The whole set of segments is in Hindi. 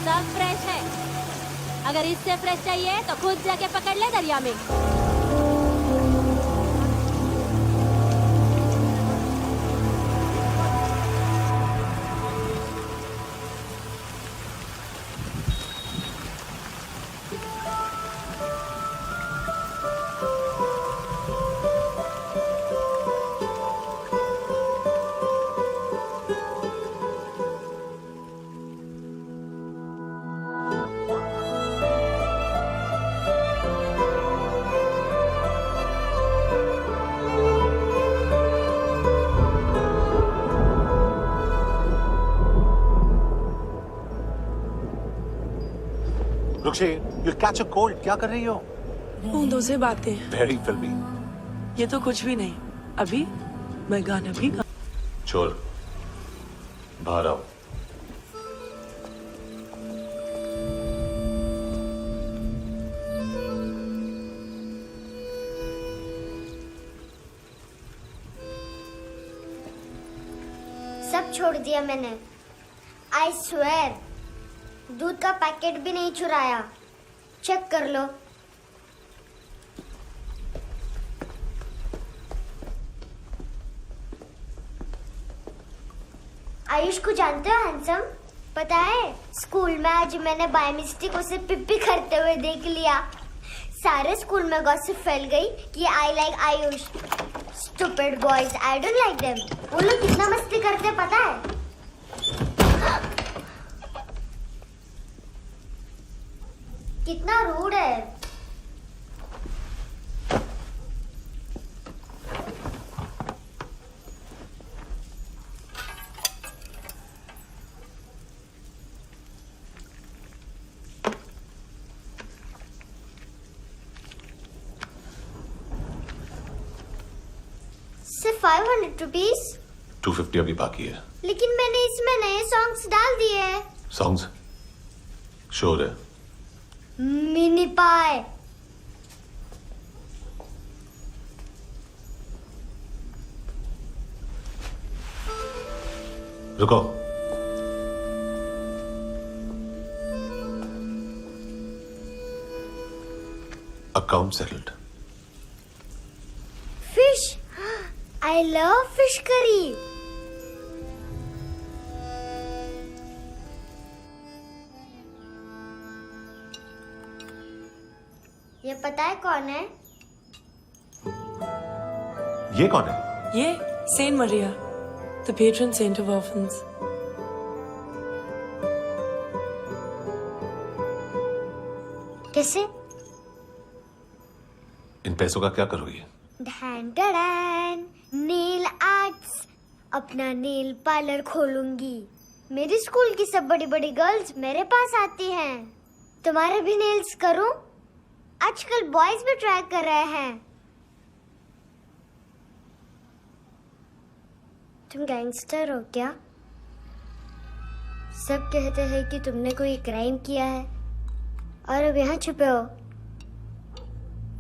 सब फ्रेश है। अगर इससे फ्रेश चाहिए तो खुद जाके पकड़ ले दरिया में। रुक्षी, you'll catch a cold. क्या कर रही हो? बूंदों से बातें। Very filmy. ये तो कुछ भी नहीं। अभी मैं गाना भी गा। चोर, बाहर आओ। सब छोड़ दिया मैंने। I swear, दूध का पैकेट भी नहीं चुराया। चेक कर लो। आयुष को जानते हो हैंडसम? पता है स्कूल में आज मैंने बाय मिस्टेक उसे पिप्पी करते हुए देख लिया। सारे स्कूल में गॉसिप फैल गई कि I like Ayush. Stupid boys, I don't like them. वो लोग कितना मस्ती करते पता है? कितना रूड है। सिर्फ 500 रुपीज। 250 अभी बाकी है। लेकिन मैंने इसमें नए सॉन्ग्स डाल दिए हैं। सॉन्ग्स? शोर है। मिनी पाए। रुको। Account settled. Fish. I love fish curry. ये पता है कौन है? ये कौन है? ये saint Maria, the patron saint of orphans. कैसे? इन पैसों का क्या करोगी? ढैन ढैन, नेल आर्ट्स। अपना नेल पार्लर खोलूंगी। मेरी स्कूल की सब बड़ी बड़ी गर्ल्स मेरे पास आती हैं। तुम्हारे भी नेल्स करूं? आजकल बॉयज भी ट्राई कर रहे हैं। तुम गैंगस्टर हो क्या? सब कहते हैं कि तुमने कोई क्राइम किया है और अब यहाँ छुपे हो।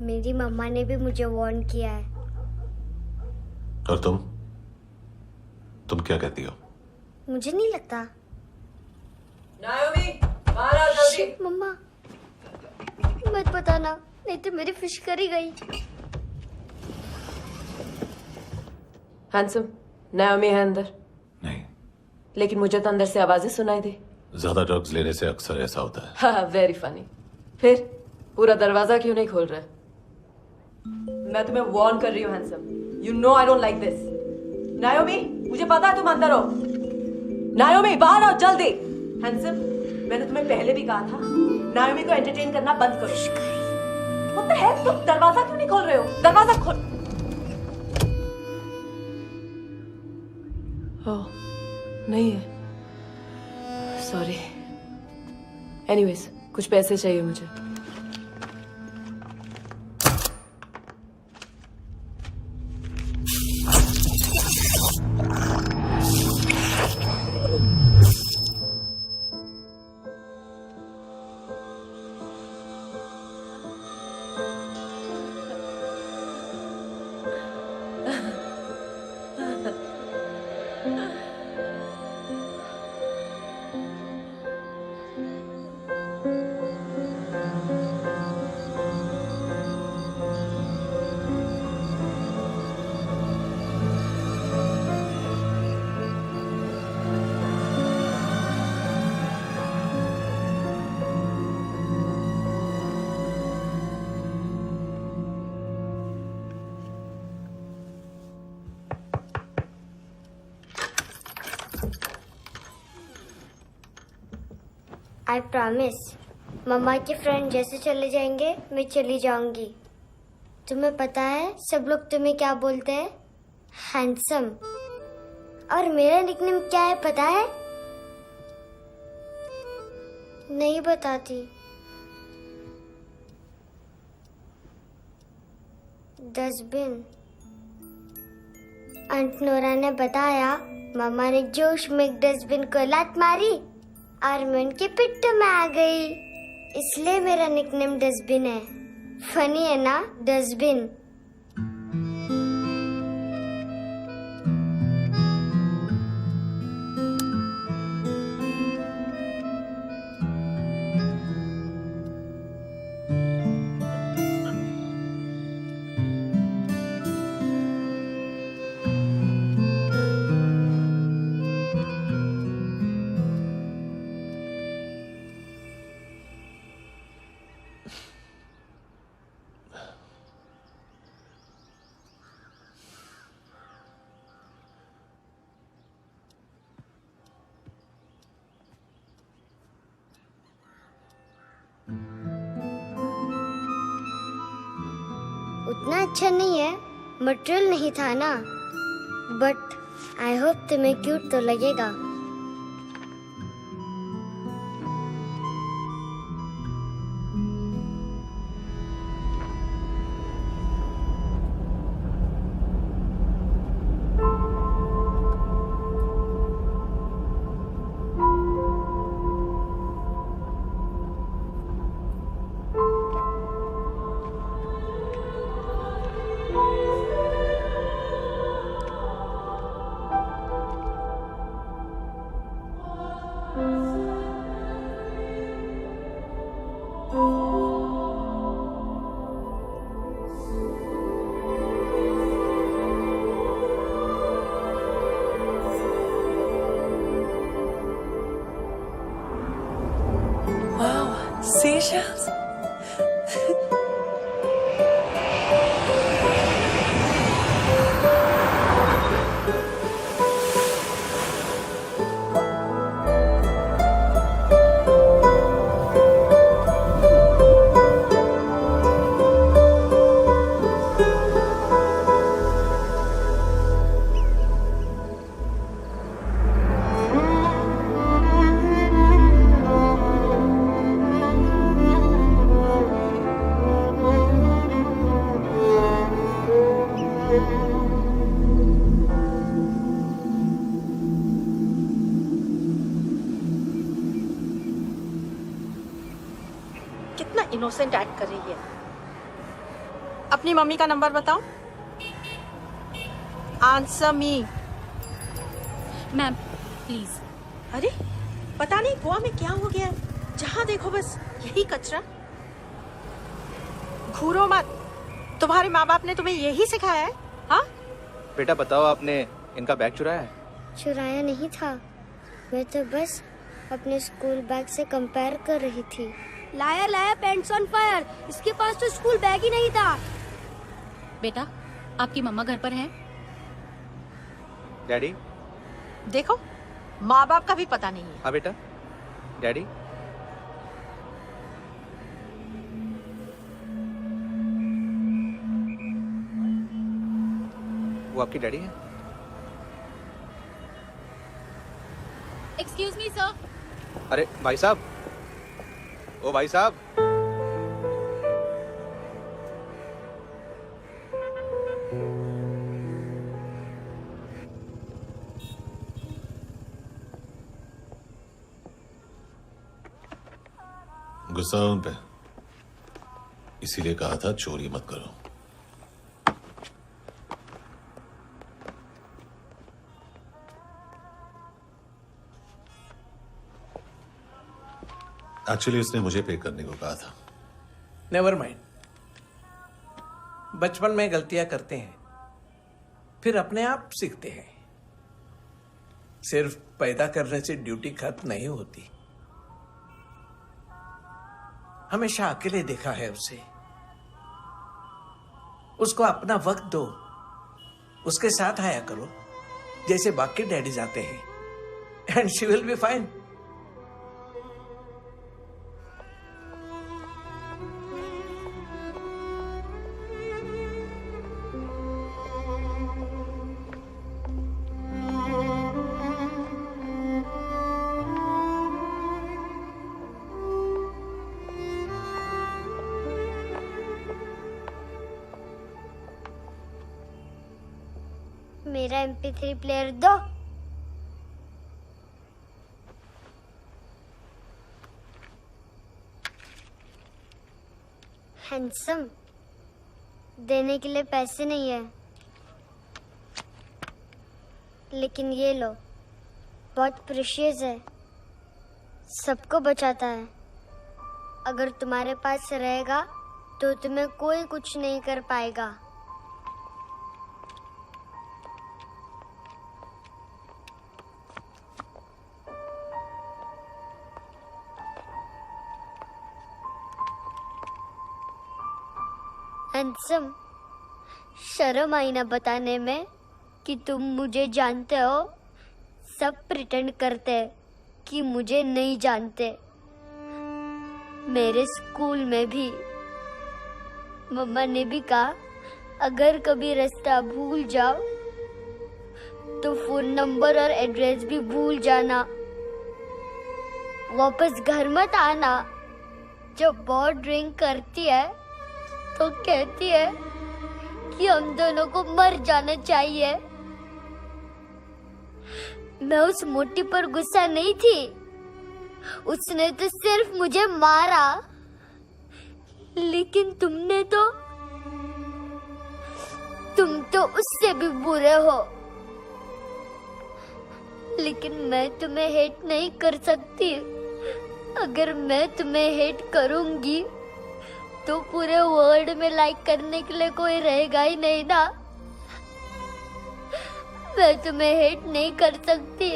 मेरी मम्मा ने भी मुझे वार्न किया है। और तुम क्या कहती हो? मुझे नहीं लगता। नायोमी, बाहर आओ जल्दी। शिट, मम्मा मत बताना, नहीं तो मेरी फिश करी गई। हैंडसम, नायोमी है अंदर। नहीं। लेकिन मुझे तो अंदर से आवाजें सुनाई दी। ज्यादा ड्रग्स लेने से अक्सर ऐसा होता है। हाँ, वेरी फनी। फिर पूरा दरवाजा क्यों नहीं खोल रहे? मैं तुम्हें वार्न कर रही हूँ handsome. You know I don't like this. नायोमी, मुझे पता है तुम अंदर हो। नायोमी, बाहर आओ जल्दी। हैंडसम, मैंने तुम्हें पहले भी कहा था नायोमी को एंटरटेन करना बंद करो। What the hell? तुम दरवाजा क्यों नहीं खोल रहे हो? दरवाजा खोल। ओह, नहीं है। सॉरी। एनीवेज, कुछ पैसे चाहिए मुझे। I promise. मम्मा के फ्रेंड जैसे चले जाएंगे मैं चली जाऊंगी। तुम्हें पता है सब लोग तुम्हें क्या बोलते हैं? हैंडसम। और मेरा निकनेम क्या है पता है? नहीं बताती। डस्टबिन। आंट नोरा ने बताया मामा ने जोश में एक डस्टबिन को लात मारी और मैं उनके पिट्ठू में आ गई, इसलिए मेरा निकनेम डस्टबिन है। फनी है ना डस्टबिन? उतना अच्छा नहीं है, मटेरियल नहीं था ना, बट आई होप तुम्हें क्यूट तो लगेगा। Wow, seashells. कितना इनोसेंट एक्ट कर रही है। अपनी मम्मी का नंबर बताओ। Answer me. Ma'am please. अरे पता नहीं गोवा में क्या हो गया है, जहाँ देखो बस यही कचरा। घूरो मत, तुम्हारे माँ बाप ने तुम्हें यही सिखाया है? हाँ बेटा बताओ, आपने इनका बैग चुराया है? चुराया नहीं था, मैं तो बस अपने स्कूल बैग से कंपेयर कर रही थी। Liar liar pants on fire, इसके पास तो स्कूल बैग ही नहीं था। बेटा आपकी मम्मा घर पर हैं? डैडी? देखो माँ बाप का भी पता नहीं है। हाँ बेटा। डैडी? वो आपकी डैडी है? Excuse me sir. अरे भाई साहब, ओ भाई साहब। गुस्सा उन पे, इसीलिए कहा था चोरी मत करो। एक्चुअली उसने मुझे पे करने को कहा था। नेवर माइंड, बचपन में गलतियां करते हैं, फिर अपने आप सीखते हैं। सिर्फ पैदा करने से ड्यूटी खत्म नहीं होती। हमेशा अकेले देखा है उसे। उसको अपना वक्त दो, उसके साथ आया करो जैसे बाकी डैडीज आते हैं, and she will be fine. मेरा MP3 प्लेयर दो। हैंडसम, देने के लिए पैसे नहीं है, लेकिन ये लो, बहुत प्रेशियस है, सबको बचाता है। अगर तुम्हारे पास रहेगा तो तुम्हें कोई कुछ नहीं कर पाएगा। हैंडसम, शर्म आई ना बताने में कि तुम मुझे जानते हो। सब प्रिटेंड करते हैं कि मुझे नहीं जानते। मेरे स्कूल में भी मम्मा ने भी कहा, अगर कभी रास्ता भूल जाओ तो फोन नंबर और एड्रेस भी भूल जाना। वापस घर मत आना। जब बहुत ड्रिंक करती है तो कहती है कि हम दोनों को मर जाना चाहिए। मैं उस मोटी पर गुस्सा नहीं थी, उसने तो सिर्फ मुझे मारा। लेकिन तुम तो उससे भी बुरे हो। लेकिन मैं तुम्हें हेट नहीं कर सकती। अगर मैं तुम्हें हेट करूंगी तो पूरे वर्ल्ड में लाइक करने के लिए कोई रहेगा ही नहीं ना। मैं तुम्हें हेट नहीं कर सकती।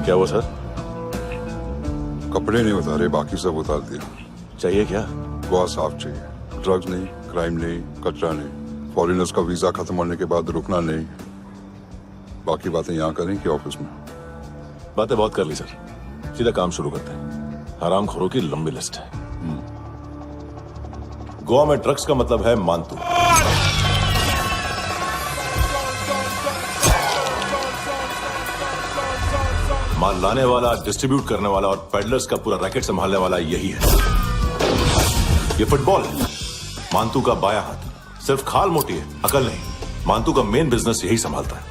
क्या हुआ सर? कपड़े नहीं उतारे, बाकी सब उतार दिया। चाहिए क्या? गोवा साफ चाहिए। ड्रग्स नहीं, क्राइम नहीं, कचरा नहीं। फॉरेनर्स का वीजा खत्म होने के बाद रुकना नहीं। बाकी बातें यहाँ करें कि ऑफिस में? बातें बहुत कर ली सर, सीधा काम शुरू करते हैं। हरामखोरों की लंबी लिस्ट है। गोवा में ड्रग्स का मतलब है मानतू। माल लाने वाला, डिस्ट्रीब्यूट करने वाला और पेडलर्स का पूरा रैकेट संभालने वाला यही है। ये फुटबॉल है, मानतू का बायां हाथ। सिर्फ खाल मोटी है, अकल नहीं। मानतू का मेन बिजनेस यही संभालता है।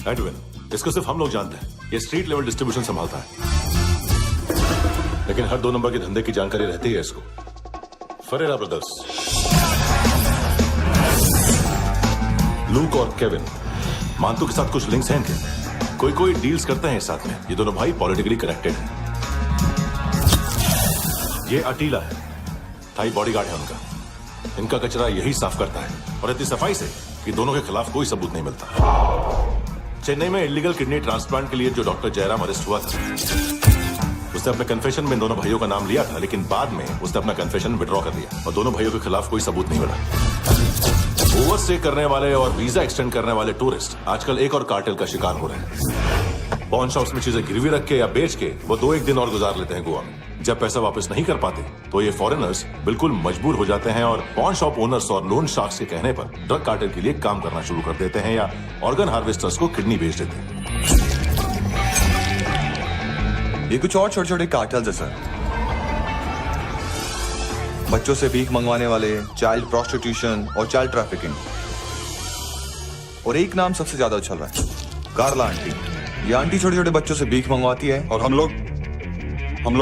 एडविन, इसको सिर्फ हम लोग जानते हैं। ये स्ट्रीट लेवल डिस्ट्रीब्यूशन संभालता है, लेकिन हर 2 नंबर के धंधे की जानकारी रहती है इसको। फरेरा ब्रदर्स, लूक और केविन, मानतू के साथ कुछ लिंक्स हैं इनके, कोई डील्स करते हैं साथ में। ये दोनों भाई पॉलिटिकली कनेक्टेड हैं। ये अटीला है, थाई बॉडीगार्ड है उनका। इनका कचरा यही साफ करता है, और इतनी सफाई से कि दोनों के खिलाफ कोई सबूत नहीं मिलता। चेन्नई में इलीगल किडनी ट्रांसप्लांट के लिए जो डॉक्टर जयराम अरेस्ट हुआ था, उसने अपने कन्फेशन में दोनों भाइयों का नाम लिया था, लेकिन बाद में उसने अपना कन्फेशन विड्रॉ कर दिया और दोनों भाइयों के खिलाफ कोई सबूत नहीं मिला। ओवरस्टे करने वाले और वीजा एक्सटेंड करने वाले टूरिस्ट आजकल एक और कार्टेल का शिकार हो रहे हैं। पॉन शॉप्स में चीजें गिरवी रख के या बेच के वो 2-1 दिन और गुजार लेते हैं गोवा में। जब पैसा वापस नहीं कर पाते तो ये फॉरेनर्स बिल्कुल मजबूर हो जाते हैं और पॉन शॉप ओनर्स और लोन शार्क्स के कहने पर ड्रग कार्टेल के लिए काम करना शुरू कर देते हैं या ऑर्गन हार्वेस्टर्स को किडनी बेच देते हैं। ये कुछ और छोटे छोटे कार्टेल्स है सर। बच्चों से भीख मंगवाने वाले, चाइल्ड प्रोस्टिट्यूशन और चाइल्ड ट्रैफिकिंग। और एक नाम सबसे ज्यादा उछल रहा है, कार्ला आंटी। ये आंटी छोटे छोटे बच्चों से भीख मंगवाती है। और हम लोग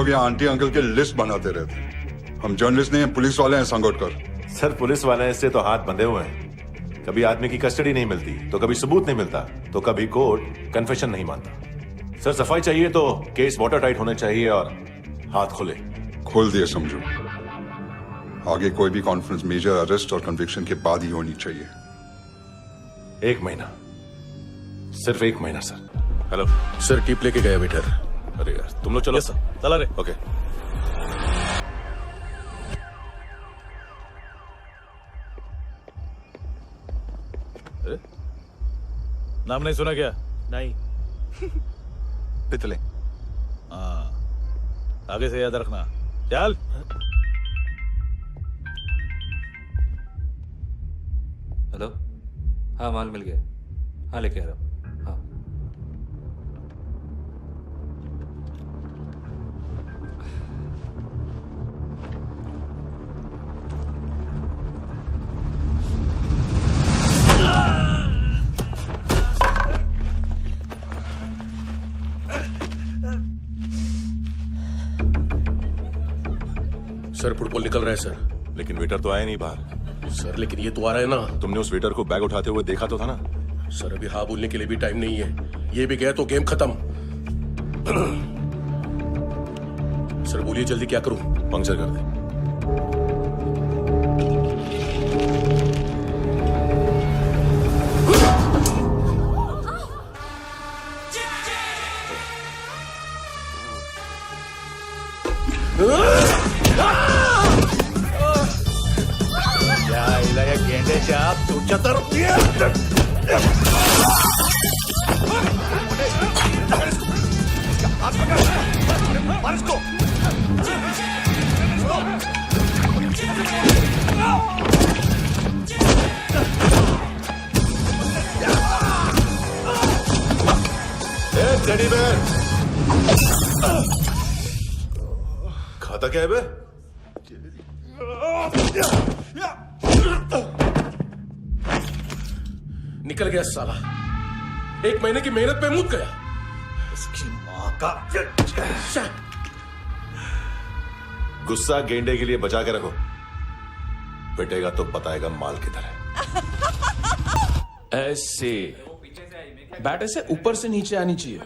यहाँ आंटी अंकल के लिस्ट बनाते रहते हैं। हम जर्नलिस्ट नहीं हैं, पुलिस वाले हैं संगोटकर। सर पुलिस वाले से तो हाथ बंधे हुए हैं। कभी आदमी की कस्टडी नहीं मिलती तो कभी सबूत नहीं मिलता तो कभी कोर्ट कन्फेशन नहीं मानता। सर सफाई चाहिए तो केस वाटर टाइट होने चाहिए और हाथ खुले। खोल दिए समझो। आगे कोई भी कॉन्फ्रेंस मेजर अरेस्ट और कन्विक्शन के बाद ही होनी चाहिए। 1 महीना, सिर्फ 1 महीना सर। हेलो सर, टिप लेके गया वेटर। अरे यार तुम लोग चलो। सर चला रे। ओके। नाम नहीं सुना क्या? नहीं। पितले। हाँ, आगे से याद रखना। चल। हेलो, हाँ माल मिल गया। हाँ लेके आ रहा हूँ। हाँ सर फुटबॉल निकल रहा है सर। लेकिन वेटर तो आया नहीं बाहर। सर लेकिन ये तो आ रहा है ना। तुमने उस वेटर को बैग उठाते हुए देखा तो था ना। सर अभी हाँ बोलने के लिए भी टाइम नहीं है। ये भी गया तो गेम खत्म। सर बोलिए जल्दी क्या करूं? पंक्चर कर दे। गेंडे चाप तू चतर। टेडी बेयर खाता क्या है बे? निकल गया साला। 1 महीने की मेहनत पे मुद गया। उसकी माँ का। गुस्सा गेंडे के लिए बचा के रखो, पिटेगा तो बताएगा माल किधर है। ऐसे बैट ऐसे ऊपर से नीचे आनी चाहिए,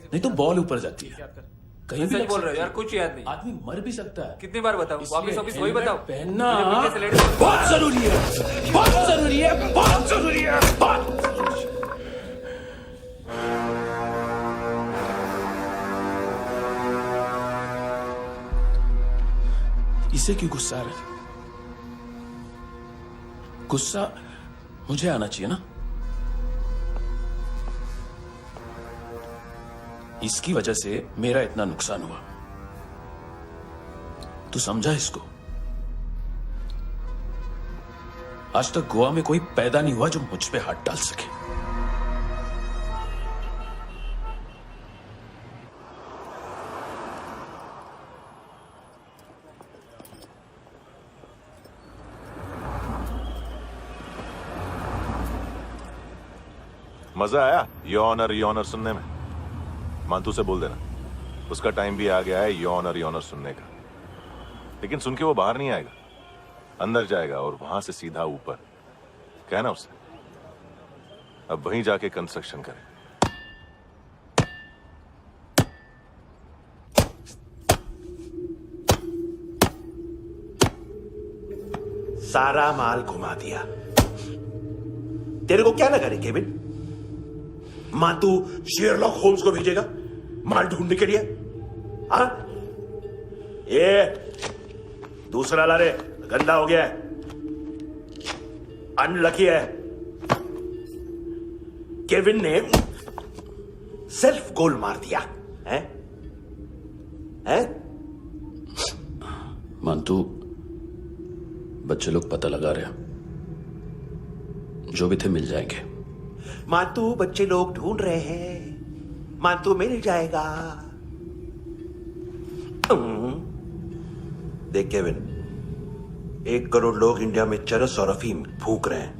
नहीं तो बॉल ऊपर जाती है। कहीं भी बोल रहे हो यार, कुछ याद नहीं। आदमी मर भी सकता है। कितनी बार बताओ? वापिस वही बताओ। पहनना बहुत जरूरी है, बहुत जरूरी है, बहुत जरूरी है, बहुत। इसे क्यों गुस्सा आ रहा है? गुस्सा मुझे आना चाहिए ना। इसकी वजह से मेरा इतना नुकसान हुआ। तू समझा इसको? आज तक गोवा में कोई पैदा नहीं हुआ जो मुझ पे हाथ डाल सके। मजा आया योनर सुनने में? मानतू से बोल देना उसका टाइम भी आ गया है योनर सुनने का। लेकिन सुन के वो बाहर नहीं आएगा, अंदर जाएगा और वहां से सीधा ऊपर। कहना उससे अब वहीं जाके कंस्ट्रक्शन करें। सारा माल घुमा दिया। तेरे को क्या लगा रे केविन? मां तू शेरलॉक होम्स को भेजेगा माल ढूंढने के लिए? हाँ? ये दूसरा ला रे, गंदा हो गया है, अनलकी है। केविन ने सेल्फ गोल मार दिया है? हैं? मानतू, बच्चे लोग पता लगा रहे हैं, जो भी थे मिल जाएंगे। मानतू, बच्चे लोग ढूंढ रहे हैं, मानतू मिल जाएगा। देख केविन, 1 करोड़ लोग इंडिया में चरस और अफीम फूंक रहे हैं।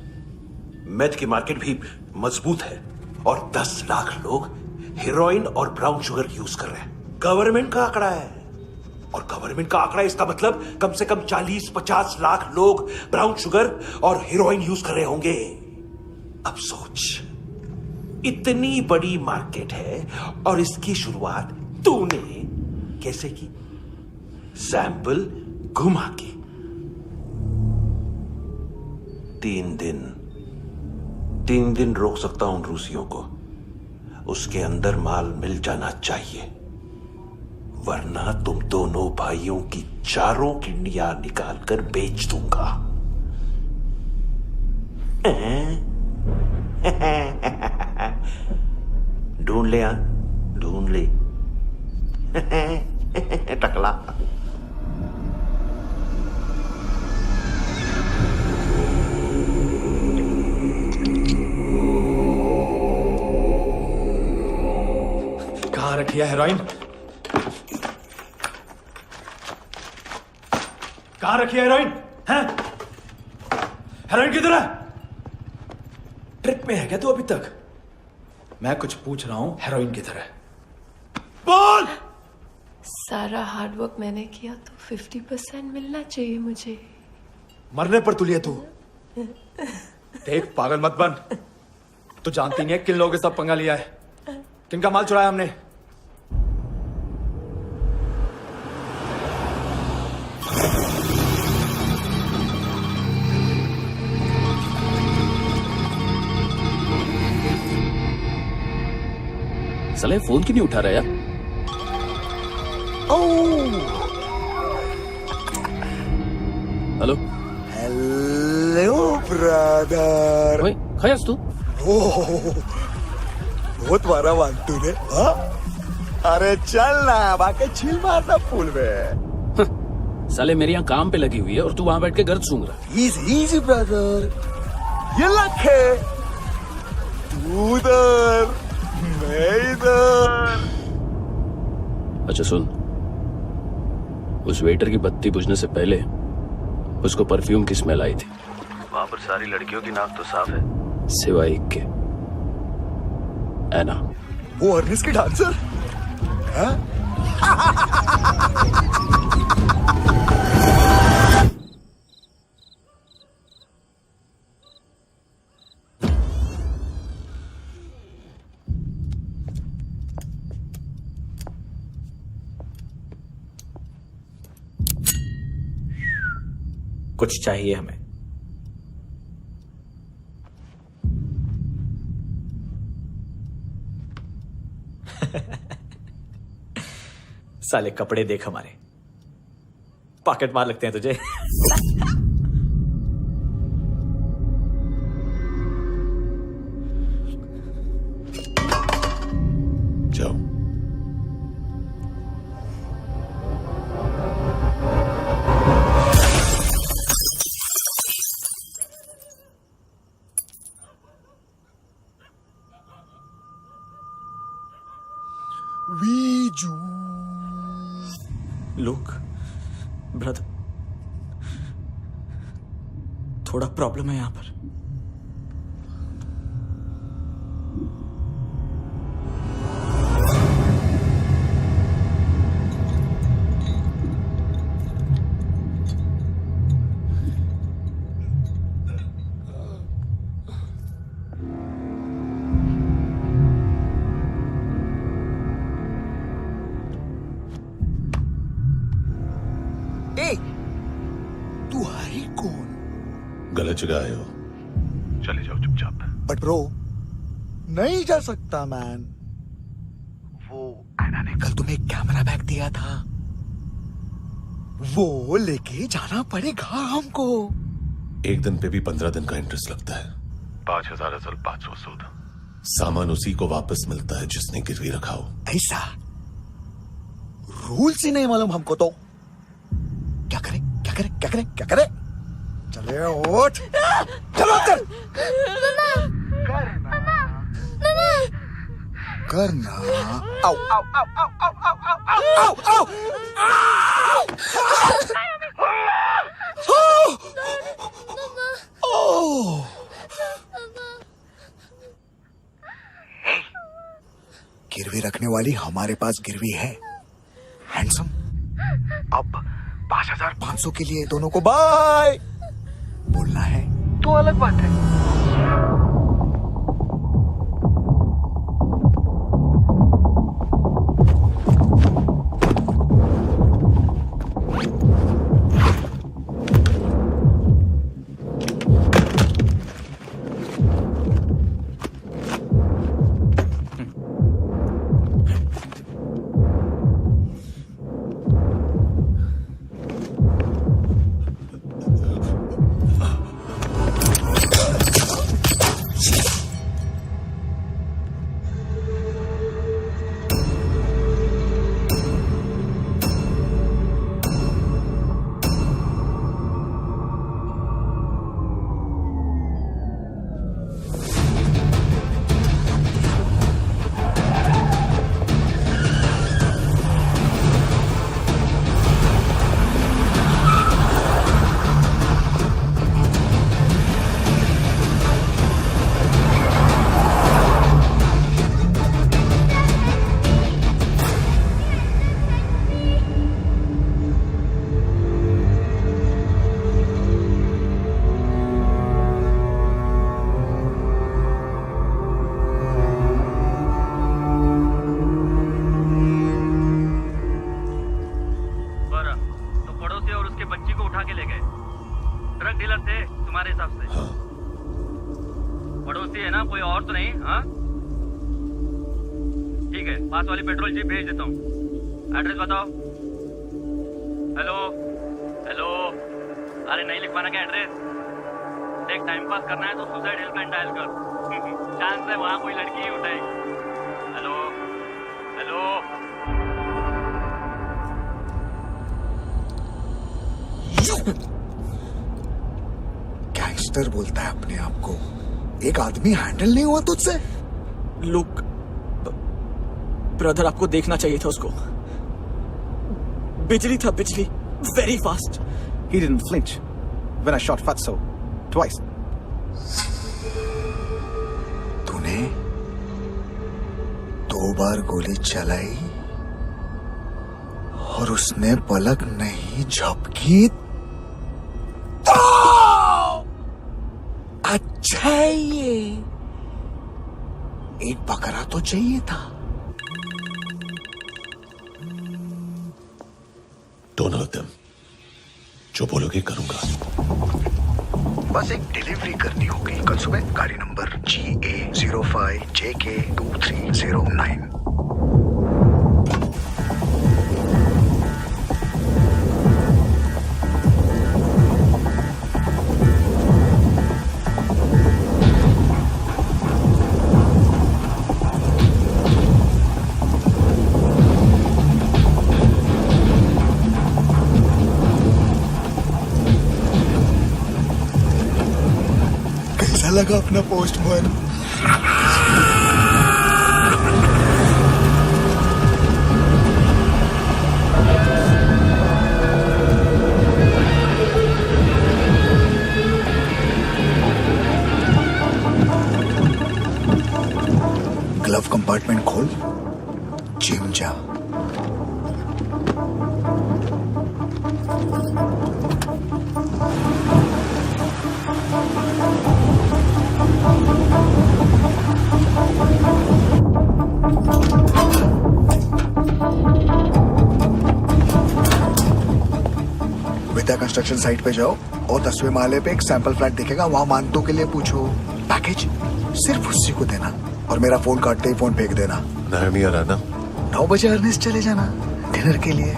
मेथ की मार्केट भी मजबूत है और 10 लाख लोग हेरोइन और ब्राउन शुगर यूज कर रहे हैं। गवर्नमेंट का आंकड़ा है, और गवर्नमेंट का आंकड़ा, इसका मतलब कम से कम 40-50 लाख लोग ब्राउन शुगर और हेरोइन यूज कर रहे होंगे। अब सोच, इतनी बड़ी मार्केट है और इसकी शुरुआत तूने कैसे की? सैंपल घुमा के। 3 दिन रोक सकता हूं रूसियों को, उसके अंदर माल मिल जाना चाहिए, वरना तुम दोनों भाइयों की 4 किडनियां निकालकर बेच दूंगा। ढूंढ ले, ढूंढ ले टकला। कहाँ रखी है हेरोइन? कहाँ रखी है हेरोइन? हैं? हेरोइन किधर है? ट्रिप में है क्या तू अभी तक? मैं कुछ पूछ रहा हूं, हेरोइन किधर है? बोल! सारा हार्डवर्क मैंने किया तो 50% मिलना चाहिए मुझे। मरने पर तुलिए तू। देख, पागल मत बन। तू जानती नहीं है किन लोगों के साथ पंगा लिया है, किनका माल चुराया हमने। साले फोन क्यों नहीं उठा रहा यार? Hello hello brother. ओए, खयास तू? बहुत मारा मानतू ने। हाँ? अरे चल ना, बाकी छील मारना पूल में। साले मेरी यहाँ काम पे लगी हुई है और तू वहां बैठ के गर्द सूंघ रहा। इजी ब्रदर, ये लक है। तू उधर, मैं इधर। अच्छा सुन, उस वेटर की बत्ती बुझने से पहले उसको परफ्यूम की स्मेल आई थी। वहां पर सारी लड़कियों की नाक तो साफ है, सिवाय एक के, एना। वो अर्निस की डांसर? हाँ? कुछ चाहिए हमें। साले कपड़े देख हमारे, पॉकेट मार लगते हैं तुझे। जाओ। लुक ब्रदर, थोड़ा प्रॉब्लम है यहां पर। भाई कौन? गलत जगह आए हो, चले जाओ चुपचाप। बट ब्रो, नहीं जा सकता मैन। वो एना ने कल तुम्हें कैमरा बैग दिया था, वो लेके जाना पड़ेगा हमको। एक दिन पे भी 15 दिन का इंटरेस्ट लगता है। 5,000 असल 500 सूद। सामान उसी को वापस मिलता है जिसने गिरवी रखा हो। ऐसा रूल्स ही नहीं मालूम हमको तो। क्या करें क्या करें क्या करें क्या करें? चले उठ, चलो अंदर। करना आओ आओ आओ आओ आओ आओ आओ आओ आओ। गिरवी रखने वाली हमारे पास गिरवी है हैंडसम। अब 5,500 के लिए दोनों को बाय बोलना है तो अलग बात है। पास वाली पेट्रोल जीप भेज देता हूँ। एड्रेस बताओ। हेलो हेलो, अरे नहीं लिखवाना क्या एड्रेस? देख टाइम पास करना है तो सुसाइड हेल्पलाइन डायल कर। चांस है वहाँ कोई लड़की ही उठाएगी। हेलो हेलो, गैंगस्टर बोलता है अपने आप को। एक आदमी हैंडल नहीं हुआ तुझसे? लुक ब्रदर, आपको देखना चाहिए था उसको। बिजली था, बिजली, very fast. He didn't flinch when I shot Fatso twice. तूने 2 बार गोली चलाई और उसने पलक नहीं झपकी तो अच्छा है। ये एक बकरा तो चाहिए था। Don't hurt them. जो बोलोगे करूंगा। बस एक डिलीवरी करनी होगी कल सुबह। गाड़ी नंबर GA05JK2309। लगा अपना पोस्टमैन। ग्लव कंपार्टमेंट खोल, जिम जा। विद्या कंस्ट्रक्शन साइट पे जाओ और 10वें माले पे एक सैंपल फ्लैट दिखेगा, वहां मानतों के लिए पूछो। पैकेज सिर्फ उसी को देना और मेरा फोन काटते ही फोन फेंक देना। नायमी आ रहा ना? 9 बजे अर्निस्ट चले जाना डिनर के लिए।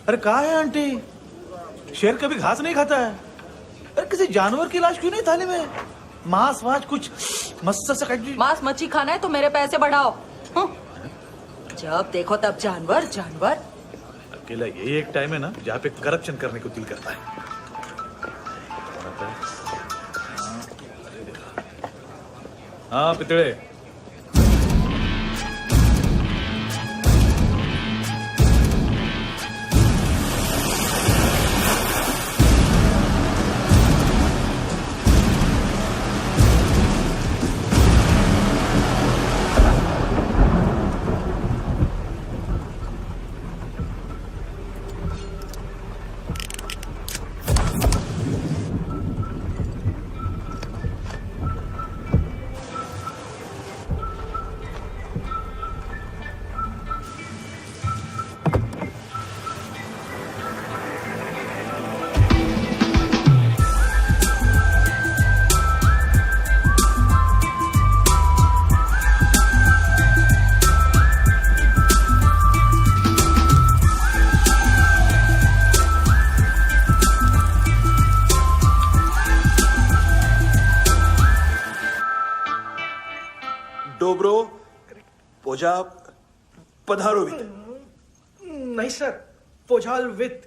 अरे कहाँ है आंटी? शेर कभी घास नहीं खाता है। अरे किसी जानवर की लाश क्यों नहीं थाली में? मांस वाच कुछ मस्त से मांस मच्छी खाना है तो मेरे पैसे बढ़ाओ। जब देखो तब जानवर जानवर। अकेला यही एक टाइम है ना जहाँ पे करप्शन करने को दिल करता है। हाँ पितड़े, डोब्रो पोजा पधारोवित। नहीं सर, पोझाल विथ।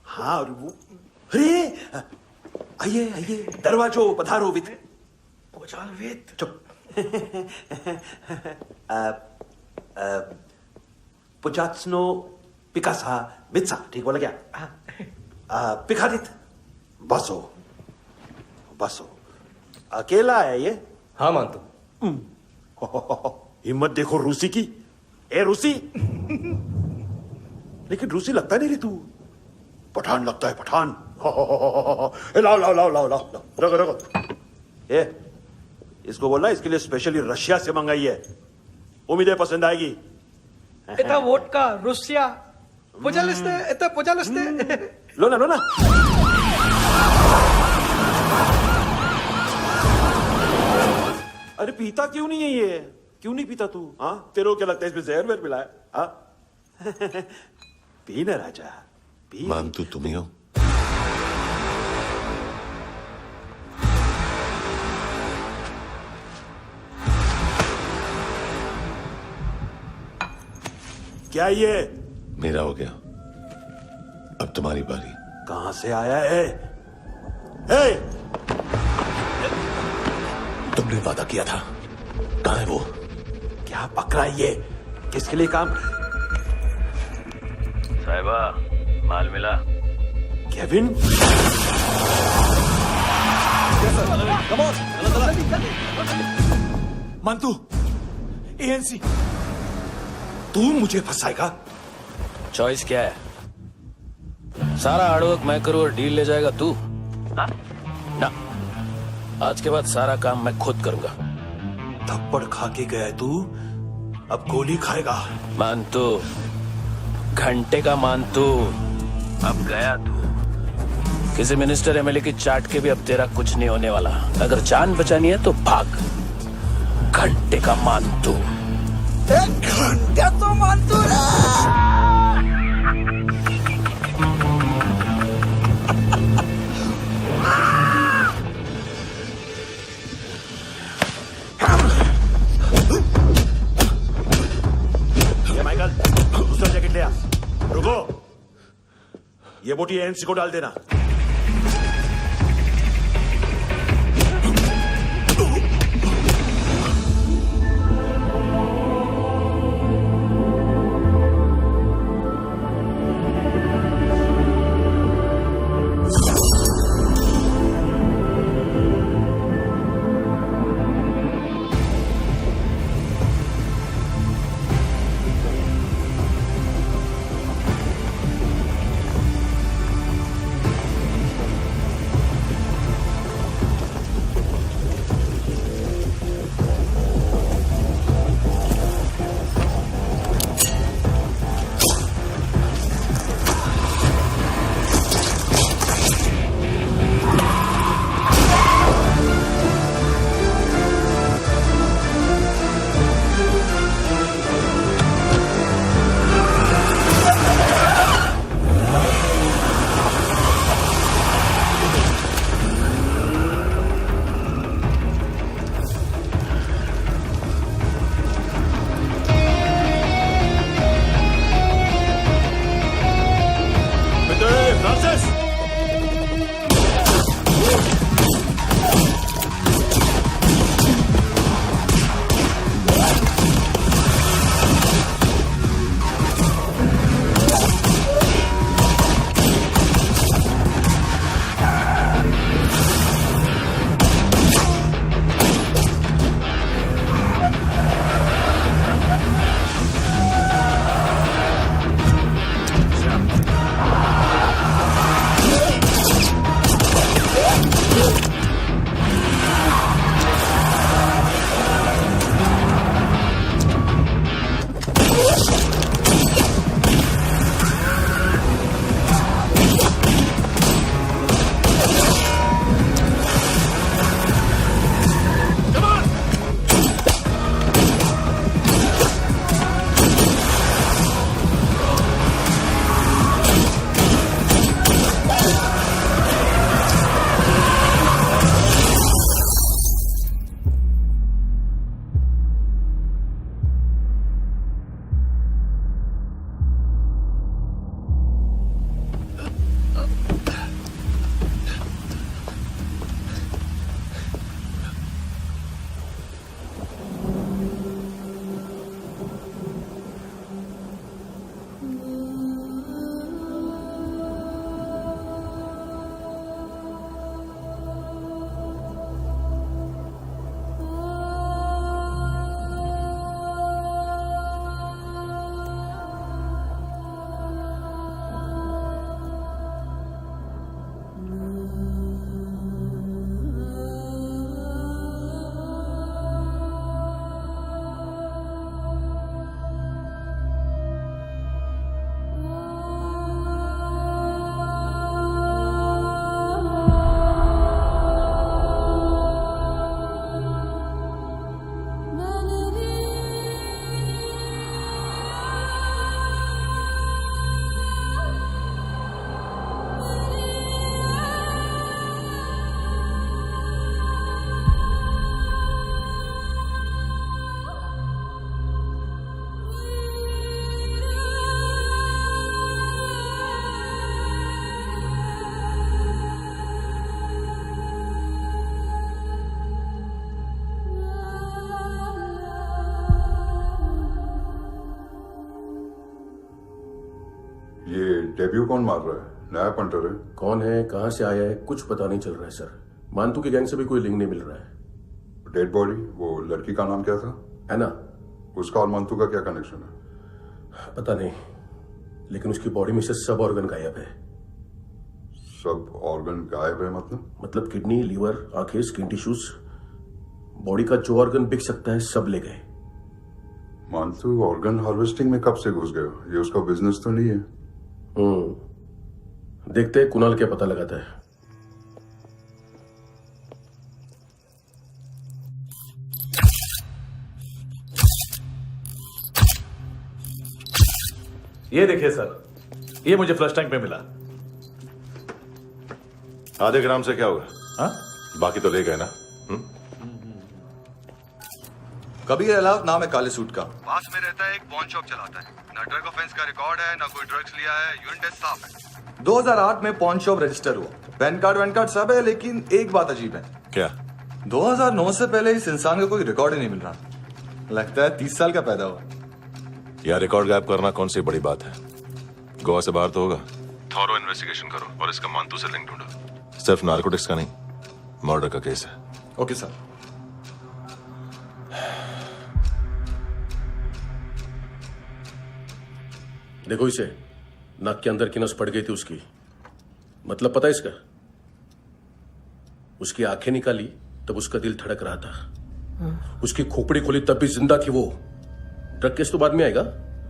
हाँ वो, अरे आइए आइए, दरवाजो पधारोवित। पोझाल विथ। चुप। पुजात्सनो पिकासा वित्सा, ठीक बोला क्या? पिखादित बसो बसो। अकेला है ये? हाँ मानतो। हिम्मत देखो रूसी की। ए रूसी, लेकिन रूसी लगता नहीं रे तू, पठान लगता है पठान। लाओ लाओ लाओ लाओ लाओ, रखो रखो। ए इसको बोलना इसके लिए स्पेशली रशिया से मंगाई है, उम्मीदें पसंद आएगी। इतना वोडका रुसिया पोझालिस्ते, इतना पोझालिस्ते। लो ना लो ना। अरे पीता क्यों नहीं है ये? क्यों नहीं पीता तू? हाँ तेरे को क्या लगता है इसमें जहर वहर मिला है? हाँ पी ना राजा पी। मानतू तुम ही हो? क्या ये? मेरा हो गया, अब तुम्हारी बारी। कहां से आया है? हे! तुमने वादा किया था, कहां है वो? क्या पक रहा है ये? किसके लिए काम? साहिबा माल मिला? केविन? मानतू, एएनसी। तू मुझे फंसाएगा? चॉइस क्या है? सारा हार्डवर्क मैं करूं और डील ले जाएगा तू? ना, आज के बाद सारा काम मैं खुद करूंगा। थप्पड़ खा के गया तू, अब गोली खाएगा। मानतू, घंटे का मानतू, अब गया तू। किसी मिनिस्टर एमएलए की चाट के भी अब तेरा कुछ नहीं होने वाला। अगर जान बचानी है तो भाग। घंटे का मानतू। एक घंटे तो मानतू माइकल, दूसरा जैकेट ले आ। रुको, ये बोटी एएनसी को डाल देना। डेब्यू कौन मार रहा है? नया पंटर है। कौन है, कहां से आया है, कुछ पता नहीं चल रहा है सर। मानतू की गैंग से भी कोई लिंक नहीं मिल रहा है। डेड बॉडी, वो लड़की का नाम क्या था? एना। उसका और मानतू का क्या कनेक्शन है? पता नहीं, लेकिन उसकी बॉडी में से सब ऑर्गन गायब है। सब ऑर्गन गायब है मतलब किडनी, लीवर, आंखें, स्किन टिश्यूज, बॉडी का जो ऑर्गन बिक सकता है सब ले गए। मानतू ऑर्गन हार्वेस्टिंग में कब से घुस गए? ये उसका बिजनेस तो नहीं है? देखते हैं कुणाल क्या पता लगाता है। ये देखिए सर, ये मुझे फ्लश टैंक में मिला। आधे ग्राम से क्या होगा? हाँ? बाकी तो ले गए ना? कबीर अलाउत नाम है काले सूट का। पास में रहता है, एक पॉन शॉप चलाता है। ना ड्रग ऑफेंस का रिकॉर्ड है, ना कोई ड्रग्स लिया है। यूरिन टेस्ट साफ है। 2008 में पॉन शॉप रजिस्टर हुआ। पैन कार्ड वैन कार्ड सब है, लेकिन एक बात अजीब है। क्या? 2009 से पहले इस इंसान का कोई रिकॉर्ड ही नहीं मिल रहा। लगता है 30 साल का पैदा हुआ। यार रिकॉर्ड गायब करना कौन सी बड़ी बात है? गोवा से बाहर तो होगा। थॉरो इन्वेस्टिगेशन करो और इसका मानतू से लिंक ढूंढो। सिर्फ नार्कोटिक्स का नहीं, मर्डर का केस है। Okay sir. देखो इसे, नाक के अंदर की नस पड़ गई थी उसकी। मतलब पता है इसका? उसकी आंखें निकाली तब उसका दिल धड़क रहा था। उसकी खोपड़ी खोली तब भी जिंदा थी वो। ड्रग केस तो बाद में आएगा।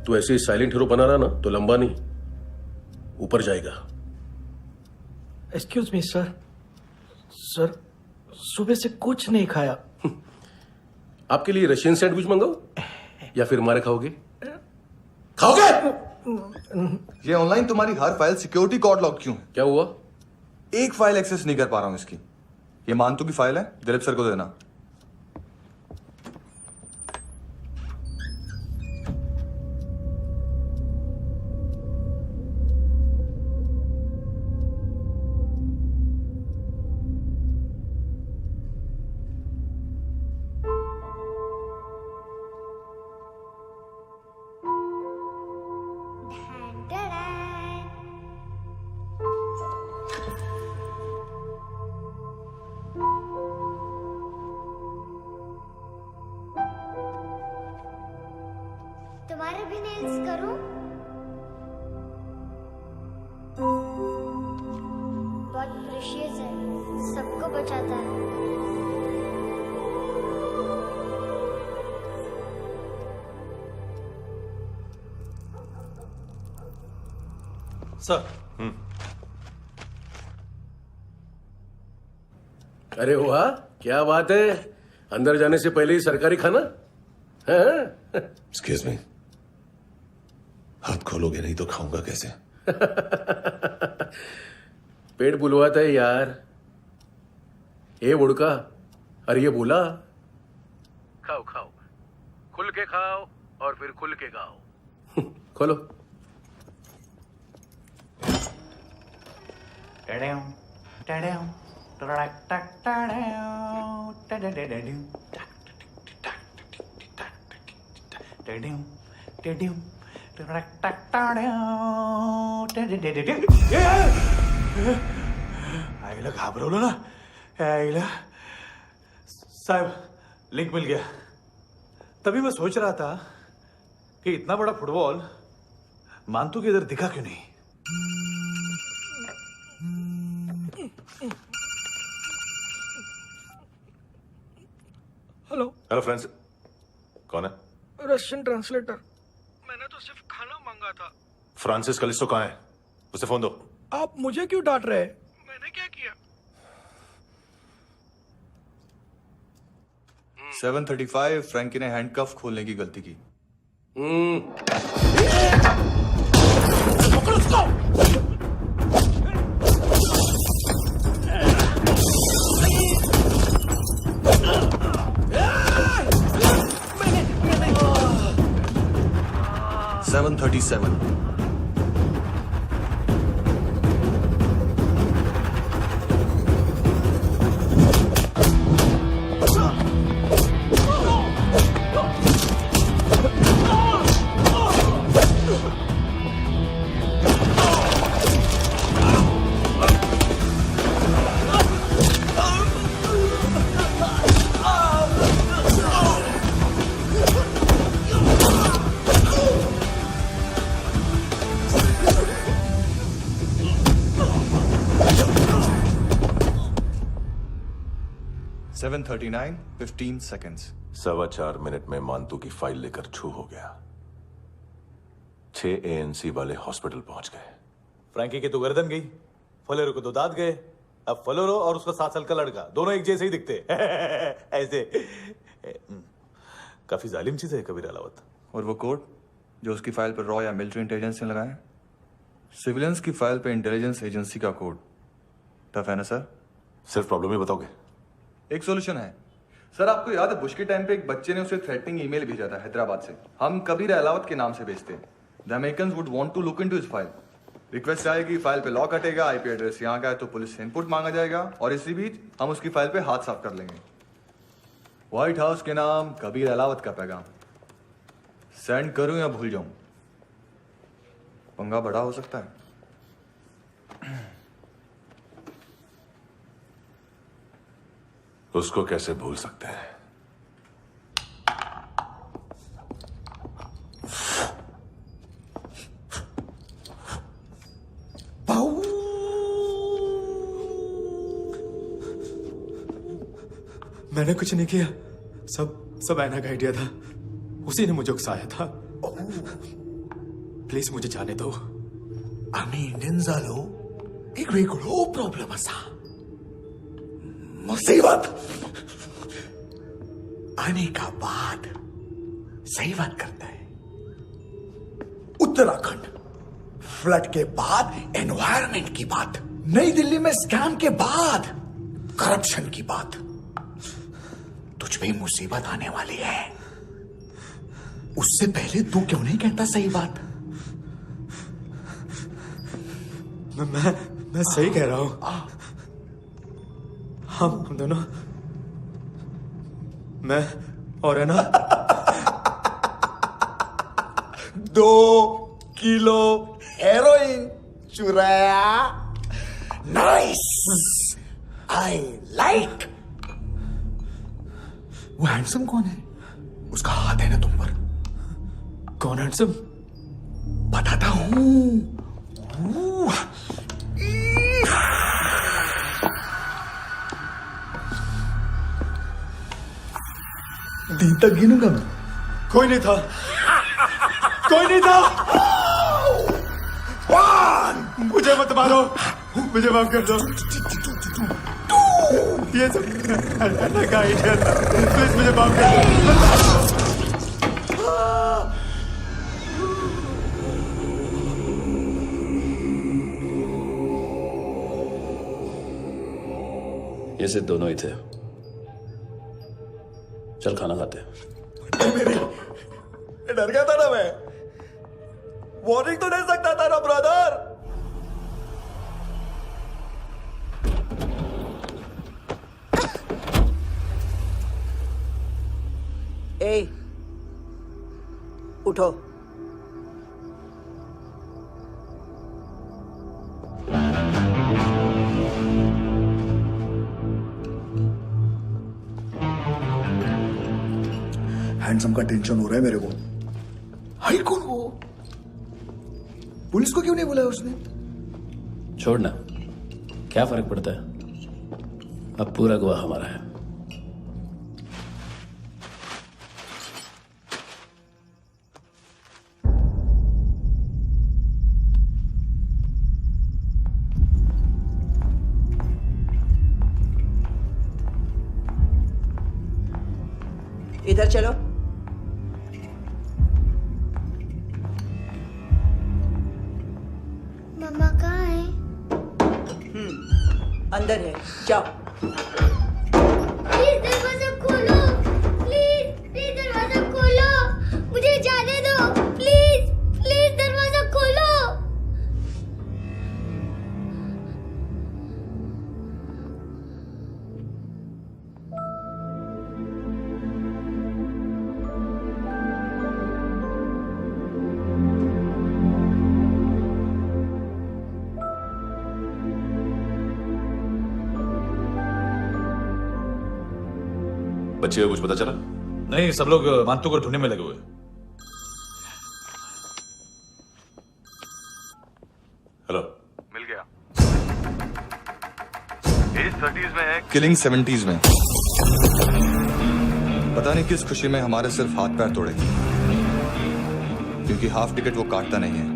तो ऐसे साइलेंट हीरो बना रहा ना तो लंबा नहीं, ऊपर जाएगा। एक्सक्यूज मी सर, सुबह से कुछ नहीं खाया। आपके लिए रशियन सैंडविच मंगाओ या फिर मारे खाओगे? खाओगे? ये ऑनलाइन तुम्हारी हर फाइल सिक्योरिटी कॉर्ड लॉक क्यों है? क्या हुआ? एक फाइल एक्सेस नहीं कर पा रहा हूं इसकी। ये मानतू की फाइल है, दिलीप सर को देना। तुम्हारे भी नेल्स करूं? बहुत प्रेशियस है, सबको बचाता है। सर। अरे वाह, क्या बात है। अंदर जाने से पहले ही सरकारी खाना। एक्सक्यूज मी, हाथ खोलोगे नहीं तो खाऊंगा कैसे? पेट बुलवाता है यार। ये बुड़का, अरे ये बोला। खाओ खाओ, खुल के खाओ और फिर खुल के गाओ। खोलो। आईला घाबरवलं ना। आईला साहब, लिंक मिल गया। तभी मैं सोच रहा था कि इतना बड़ा फुटबॉल मानतू के इधर दिखा क्यों नहीं। हेलो फ्रेंड्स, कौन है? Russian translator. मैंने तो सिर्फ खाना मांगा था। फ्रांसिस कलिस्टो कहाँ है? उसे फोन दो। आप मुझे क्यों डांट रहे? मैंने क्या किया? 735 फ्रैंकी ने हैंडकफ खोलने की गलती की। मैंने 737 737 11:39 15 seconds. 4.25 मिनट में मानतू की फाइल लेकर छू हो गया। 6 ANC वाले हॉस्पिटल पहुंच गए। फ्रैंकी की तो गर्दन गई, फलेरो को तो दांत गए। अब फलेरो और उसका 7 साल का लड़का दोनों एक जैसे ही दिखते ऐसे। काफी जालिम चीज है कबीर अलावत। और वो कोड जो उसकी फाइल पर रॉ या मिलिट्री इंटेलिजेंस ने लगाया, सिविलियंस की फाइल पे इंटेलिजेंस एजेंसी का कोड। टफ है ना सर? सिर्फ प्रॉब्लम ही बताओगे? एक सॉल्यूशन है सर। आपको याद है बुश के टाइम पे एक बच्चे ने उसे थ्रेटनिंग ईमेल भेजा था हैदराबाद से। हम कबीर अलावत के नाम से भेजते हैं। The Americans would want to look into his file. Request आएगी, फाइल पे लॉक हटेगा, आईपी एड्रेस यहाँ का है तो पुलिस से इनपुट मांगा जाएगा और इसी बीच हम उसकी फाइल पे हाथ साफ कर लेंगे। व्हाइट हाउस के नाम कबीर अलावत का पैगाम। सेंड करूं या भूल जाऊं? पंगा बड़ा हो सकता है। उसको कैसे भूल सकते हैं? मैंने कुछ नहीं किया, सब ऐना का आइडिया था। उसी ने मुझे उकसाया था। प्लीज मुझे जाने दो। आम्ही इंडियन्सालो एक वेगळो प्रॉब्लेम असा, मुसीबत आने का बाद। सही बात करता है। उत्तराखंड फ्लड के बाद एनवायरनमेंट की बात, नई दिल्ली में स्कैम के बाद करप्शन की बात। तुझ पे मुसीबत आने वाली है, उससे पहले तू क्यों नहीं कहता सही बात? मैं सही कह रहा हूं। हम दोनों, मैं और है ना 2 किलो हेरोइन चुराया। Nice, I like. वो हैंडसम कौन है? उसका हाथ है ना तुम पर? कौन हैंडसम? बताता हूं। दिन तक गिनूंगा मैं। कोई नहीं था, कोई नहीं था। मुझे मत मारो, मुझे माफ कर दो। ये सब अन्ना का आइडिया था। प्लीज मुझे माफ कर दो। ये सिर्फ दोनों ही थे। चल खाना खाते हैं। डर गया था ना मैं। वार्निंग तो दे सकता था ना ब्रदर। ए, उठो। हैंडसम का टेंशन हो रहा है मेरे को। हाई कौन वो? पुलिस को क्यों नहीं बुलाया उसने? छोड़ना, क्या फर्क पड़ता है? अब पूरा गवाह हमारा है। इधर चलो। मम्मा कहाँ है? अंदर है, जाओ। प्लीज दरवाजा खोलो, प्लीज दरवाजा खोलो, मुझे जाने दो। प्लीज दरवाजा खोलो। बच्चे को कुछ पता चला? नहीं, सब लोग मानतू को ढूंढने में लगे हुए। हेलो, मिल गया। एज 30s में है, किलिंग 70s में। पता नहीं किस खुशी में हमारे सिर्फ हाथ पैर तोड़े, क्योंकि हाफ टिकट वो काटता नहीं है।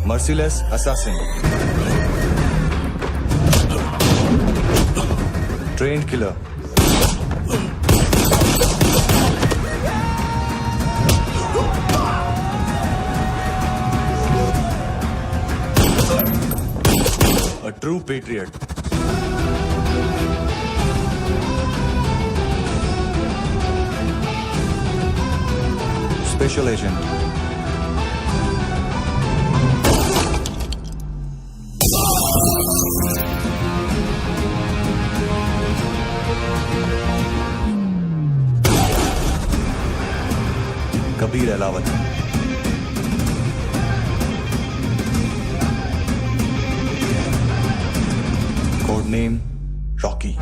Merciless assassin, trained killer, a true patriot. Special agent. Kabir Alawat. Code name Rocky.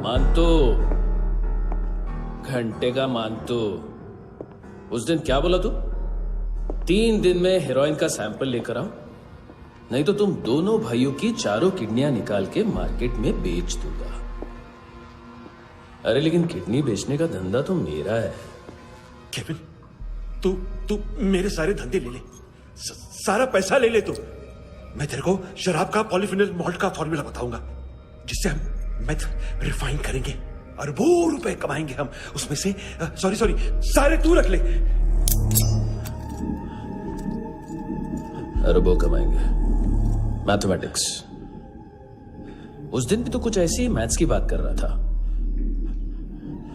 मानतो, घंटे का मानतो, उस दिन क्या बोला तू? 3 दिन में हेरोइन का सैंपल लेकर आओ, नहीं तो तुम दोनों भाइयों की चारों किडनियां निकाल के मार्केट में बेच दूंगा। अरे लेकिन किडनी बेचने का धंधा तो मेरा है। केविन, तू मेरे सारे धंधे ले ले, सारा पैसा ले ले तू। मैं तेरे को शराब का पॉलीफिनल मॉल्ट का फॉर्मूला बताऊंगा, जिससे हम मेथ रिफाइन करेंगे, अरबों रुपए कमाएंगे हम उसमें से। सॉरी सारे तू रख ले। अरबों कमाएंगे, मैथमेटिक्स। उस दिन भी तो कुछ ऐसी मैथ्स की बात कर रहा था।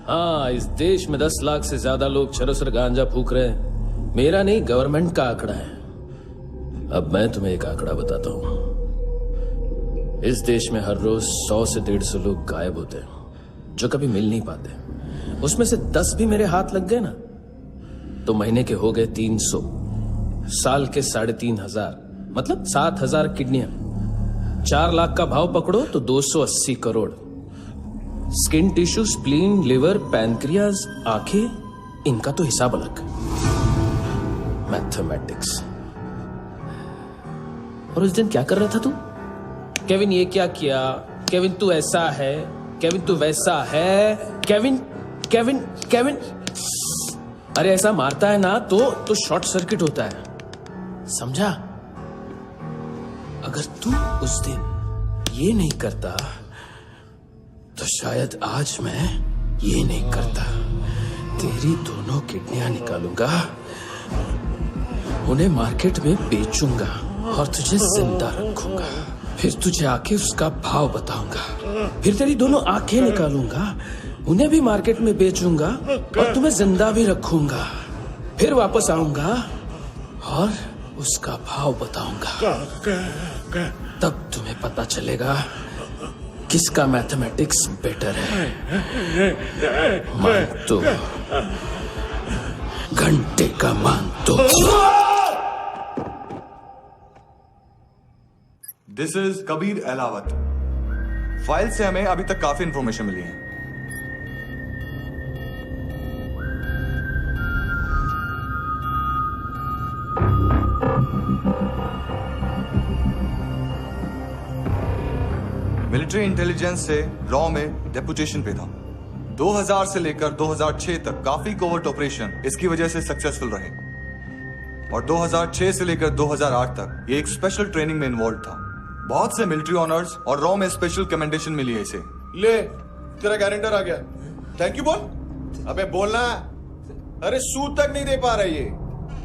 हाँ, इस देश में 10 लाख से ज्यादा लोग चरस और गांजा फूक रहे हैं। मेरा नहीं, गवर्नमेंट का आंकड़ा है। अब मैं तुम्हें एक आंकड़ा बताता हूं। इस देश में हर रोज 100 से 150 लोग गायब होते हैं, जो कभी मिल नहीं पाते। उसमें से 10 भी मेरे हाथ लग गए ना, तो महीने के हो गए 300, साल के 3,500, मतलब 7,000 किडनियां। 4 लाख का भाव पकड़ो तो 280 crore. Skin tissue, spleen, liver, pancreas, आंखें, इनका तो हिसाब अलग। मैथमेटिक्स। और उस दिन क्या कर रहा था तू? केविन ये क्या किया, केविन तू ऐसा है, केविन तू वैसा है, केविन केविन केविन। अरे ऐसा मारता है ना तो शॉर्ट सर्किट होता है, समझा? अगर तू उस दिन ये नहीं करता तो शायद आज मैं ये नहीं करता। तेरी दोनों किडनियां निकालूंगा, उन्हें मार्केट में बेचूंगा और तुझे जिंदा रखूंगा। फिर तुझे आके उसका भाव बताऊंगा। फिर तेरी दोनों आंखें निकालूंगा, उन्हें भी मार्केट में बेचूंगा और तुम्हें जिंदा भी रखूंगा। फिर वापस आऊंगा और उसका भाव बताऊंगा। तब तुम्हें पता चलेगा किसका मैथमेटिक्स बेटर है। मानतो, घंटे का मानतो। This is Kabir Ahlawat. File से हमें अभी तक काफी इंफॉर्मेशन मिली है। मिलिट्री इंटेलिजेंस से रॉ में डेपुटेशन पे था। 2000 से लेकर 2006 तक काफी कोवर्ट ऑपरेशन इसकी वजह से सक्सेसफुल रहे, और 2006 से लेकर 2008 तक ये एक स्पेशल ट्रेनिंग में इन्वॉल्व था। बहुत से मिलिट्री ऑनर्स और रॉ में स्पेशल कमेंडेशन मिली है इसे। ले, तेरा गारंटर आ गया। थैंक यू बोल। अबे बोलना। अरे सूद तक नहीं दे पा रहा ये।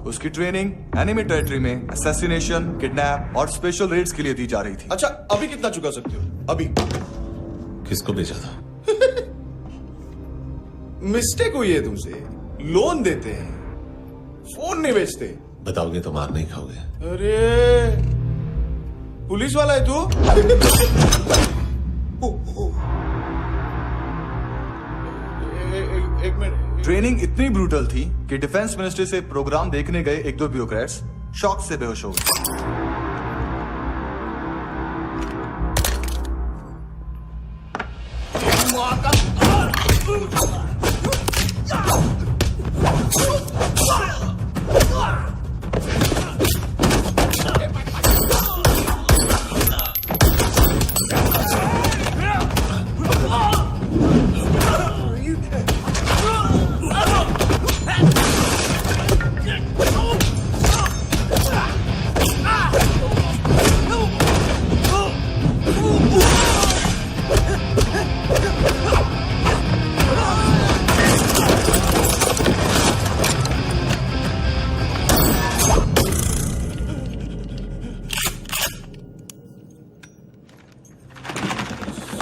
उसकी ट्रेनिंग एनिमी टेरिटरी में असैसिनेशन, किडनैप और स्पेशल रेड्स के लिए दी जा रही थी। अच्छा, अभी कितना चुका सकते हो? अभी किसको भेजा था? मिस्टेक हुई है तुमसे। लोन देते हैं, फोन नहीं बेचते। बताओगे तो मार नहीं खाओगे। अरे पुलिस वाला है तू? एक मिनट। ट्रेनिंग इतनी ब्रूटल थी कि डिफेंस मिनिस्ट्री से प्रोग्राम देखने गए एक दो ब्यूरोक्रेट्स शॉक से बेहोश हो गए।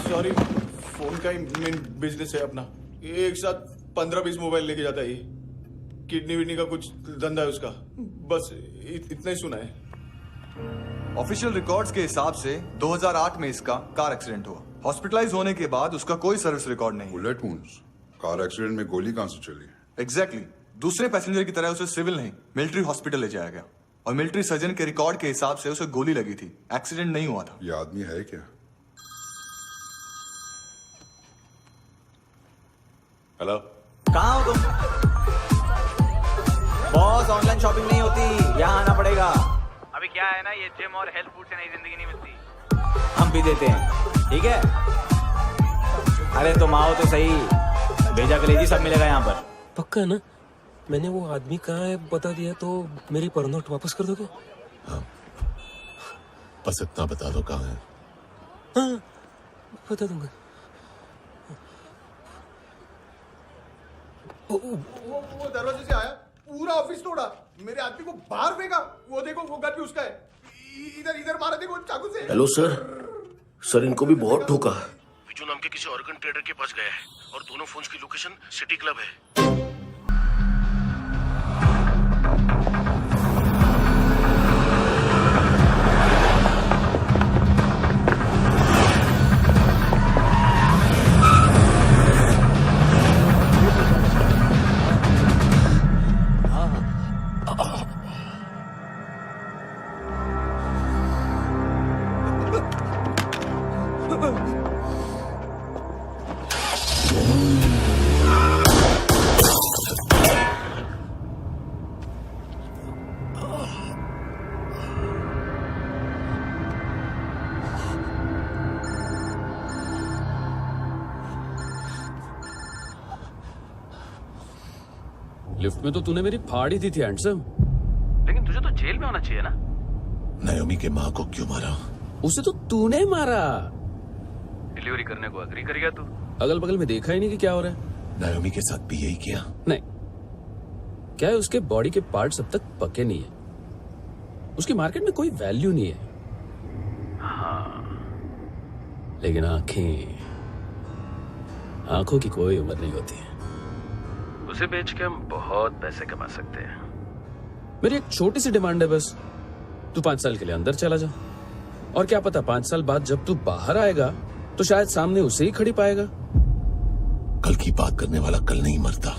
सॉरी, फोन का ही मेन बिजनेस है अपना। एक साथ 15-20 मोबाइल लेके जाता है ये। किडनी विडनी का कुछ धंधा है उसका। बस इतना ही सुना है। ऑफिशियल रिकॉर्ड्स के हिसाब से 2008 में इसका कार एक्सीडेंट हुआ। हॉस्पिटलाइज होने के बाद उसका कोई सर्विस रिकॉर्ड नहीं। बुलेट वुंड्स, कार एक्सीडेंट में गोली कहां से चली? एग्जैक्टली। दूसरे पैसेंजर की तरह उसे सिविल नहीं, मिलिट्री हॉस्पिटल ले जाया गया और मिलिट्री सर्जन के रिकॉर्ड के हिसाब से उसे गोली लगी थी। एक्सीडेंट नहीं हुआ था। ये आदमी है क्या? हेलो, कहाँ हो तुम? बॉस, ऑनलाइन शॉपिंग नहीं होती, यहाँ आना पड़ेगा। अभी क्या है ना, ये जिम और हेल्थ फूड से नई जिंदगी नहीं मिलती। हम भी देते हैं, ठीक है? अरे तुम आओ तो सही, भेजा कलेजी सब मिलेगा यहाँ पर। पक्का ना? मैंने वो आदमी कहाँ है बता दिया तो मेरी पर नोट वापस कर दोगे? हाँ, बस इतना बता दो कहाँ है। हाँ, बता दूंगा। वो दरवाजे से आया, पूरा ऑफिस तोड़ा, मेरे आदमी को बाहर फेंका। वो देखो, वो गन भी उसका है। इधर इधर मारा, देखो चाकू से। हेलो सर, सर इनको भी बहुत ठोका। विजू नाम के किसी ऑर्गन ट्रेडर के पास गया है और दोनों फोन्स की लोकेशन सिटी क्लब है। लिफ्ट में तो तूने मेरी फाड़ ही दी थी हैंडसम। लेकिन तुझे तो जेल में होना चाहिए ना। नायोमी के माँ को क्यों मारा? उसे तो तूने मारा। डिलीवरी करने को अग्री कर गया तू। अगल बगल में देखा ही नहीं कि क्या हो रहा है। नायोमी के साथ भी यही किया? नहीं, क्या है उसके बॉडी के पार्ट्स अब तक पके नहीं है। उसकी मार्केट में कोई वैल्यू नहीं है। हाँ, लेकिन आंखों की कोई उम्र नहीं होती है। उसे बेच के हम बहुत पैसे कमा सकते हैं। मेरी एक छोटी सी डिमांड है बस, तू 5 साल के लिए अंदर चला जा और क्या पता 5 साल बाद जब तू बाहर आएगा तो शायद सामने उसे ही खड़ी पाएगा। कल की बात करने वाला कल नहीं मरता,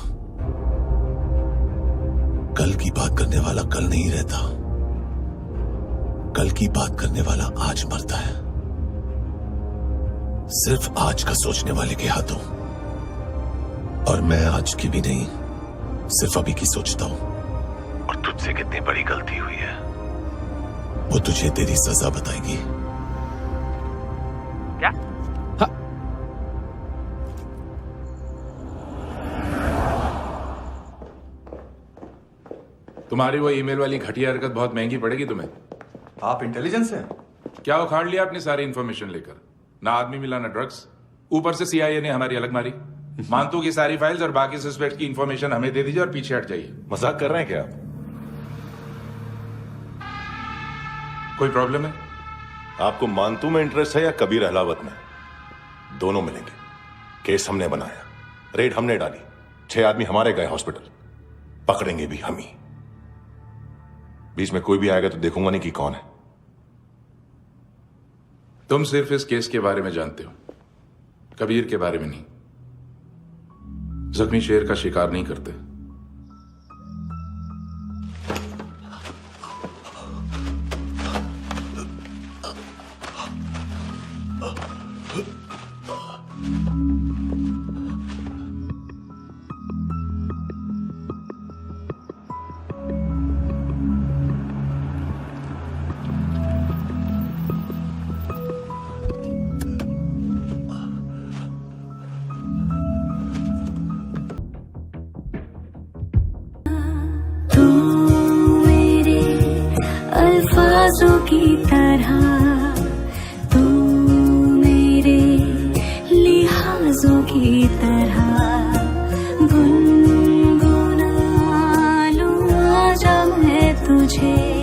कल की बात करने वाला कल नहीं रहता, कल की बात करने वाला आज मरता है। सिर्फ आज का सोचने वाले के हाथों। और मैं आज की भी नहीं, सिर्फ अभी की सोचता हूं। और तुझसे कितनी बड़ी गलती हुई है वो तुझे तेरी सजा बताएगी। क्या? हाँ। तुम्हारी वो ईमेल वाली घटिया हरकत बहुत महंगी पड़ेगी तुम्हें। आप इंटेलिजेंस हैं? क्या उखाड़ लिया अपनी सारी इंफॉर्मेशन लेकर? ना आदमी मिला ना ड्रग्स, ऊपर से CIA ने हमारी अलग मारी। मानतू की सारी फाइल्स और बाकी सस्पेक्ट की इंफॉर्मेशन हमें दे दीजिए और पीछे हट जाइए। मजाक कर रहे हैं क्या आप? कोई प्रॉब्लम है? आपको मानतू में इंटरेस्ट है या कबीर अहलावत में? दोनों मिलेंगे। केस हमने बनाया, रेड हमने डाली, 6 आदमी हमारे गए हॉस्पिटल, पकड़ेंगे भी हम ही। बीच में कोई भी आएगा तो देखूंगा नहीं कि कौन है। तुम सिर्फ इस केस के बारे में जानते हो, कबीर के बारे में नहीं। जख्मी शेर का शिकार नहीं करते। अल्फाजों की तरह तू मेरे लिहाजों की तरह गुनगुना लूं आजा मैं तुझे।